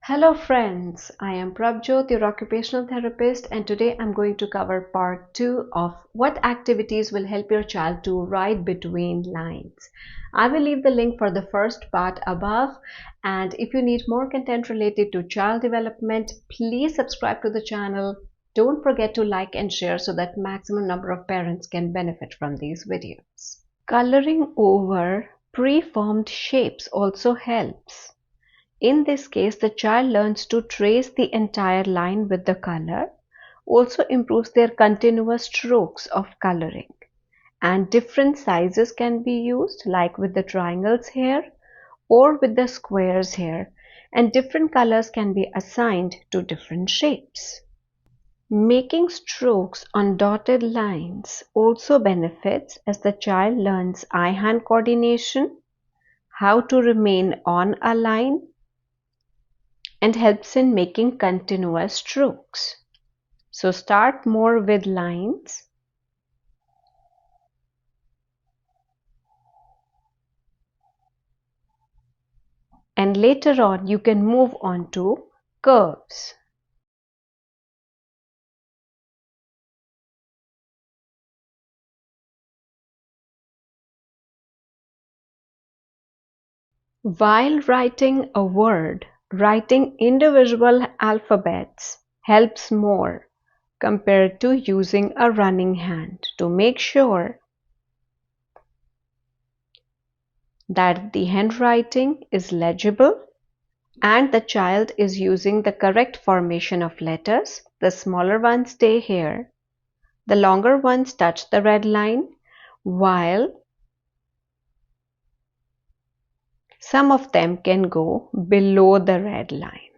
Hello friends, I am Prabjot, your occupational therapist, and today I'm going to cover part 2 of what activities will help your child to write between lines. I will leave the link for the first part above, and if you need more content related to child development, please subscribe to the channel. Don't forget to like and share so that maximum number of parents can benefit from these videos. Coloring over preformed shapes also helps. In this case, the child learns to trace the entire line with the color, also improves their continuous strokes of coloring. And different sizes can be used, like with the triangles here or with the squares here, and different colors can be assigned to different shapes. Making strokes on dotted lines also benefits as the child learns eye-hand coordination, how to remain on a line, and helps in making continuous strokes. So start more with lines. And later on you can move on to curves. While writing a word, writing individual alphabets helps more compared to using a running hand to make sure that the handwriting is legible and the child is using the correct formation of letters. The smaller ones stay here, the longer ones touch the red line, while some of them can go below the red line.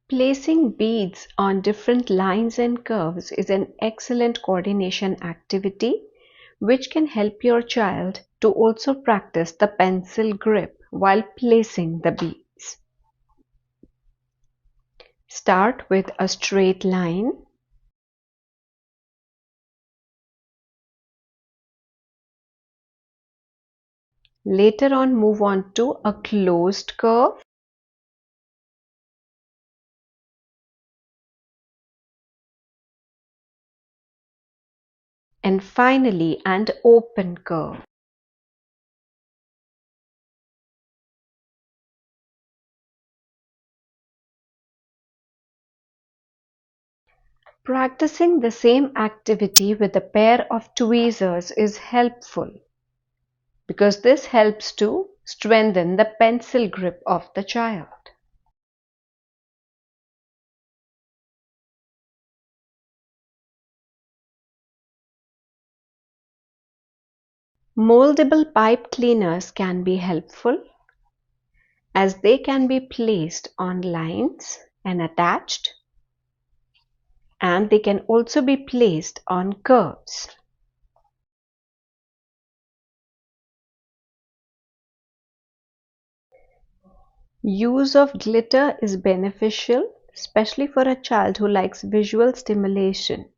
Placing beads on different lines and curves is an excellent coordination activity which can help your child to also practice the pencil grip while placing the beads. Start with a straight line. Later on, move on to a closed curve. And finally, an open curve. Practicing the same activity with a pair of tweezers is helpful because this helps to strengthen the pencil grip of the child. Moldable pipe cleaners can be helpful as they can be placed on lines and attached, and they can also be placed on curves. Use of glitter is beneficial, especially for a child who likes visual stimulation.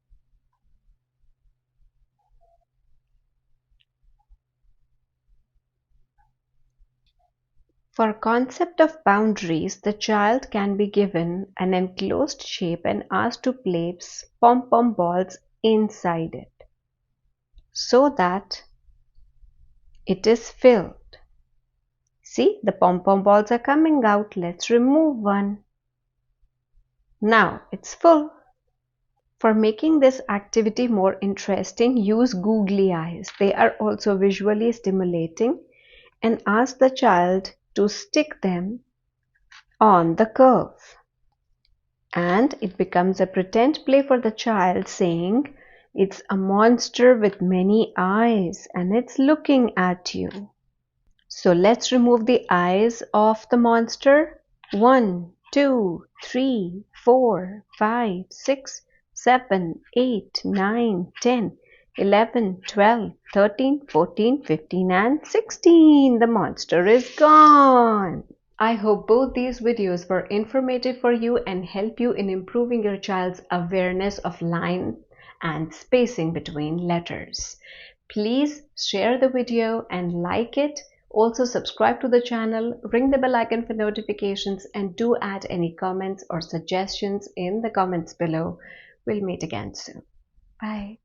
For concept of boundaries, the child can be given an enclosed shape and asked to place pom-pom balls inside it so that it is filled. See, the pom-pom balls are coming out. Let's remove one. Now it's full. For making this activity more interesting, use googly eyes. They are also visually stimulating, and ask the child to stick them on the curve. And it becomes a pretend play for the child, saying, "It's a monster with many eyes and it's looking at you." So let's remove the eyes of the monster. 1, 2, 3, 4, 5, 6, 7, 8, 9, 10, 11, 12, 13, 14, 15 and 16. The monster is gone. I hope both these videos were informative for you and help you in improving your child's awareness of line and spacing between letters. Please share the video and like it. Also, subscribe to the channel, ring the bell icon for notifications, and do add any comments or suggestions in the comments below. We'll meet again soon. Bye.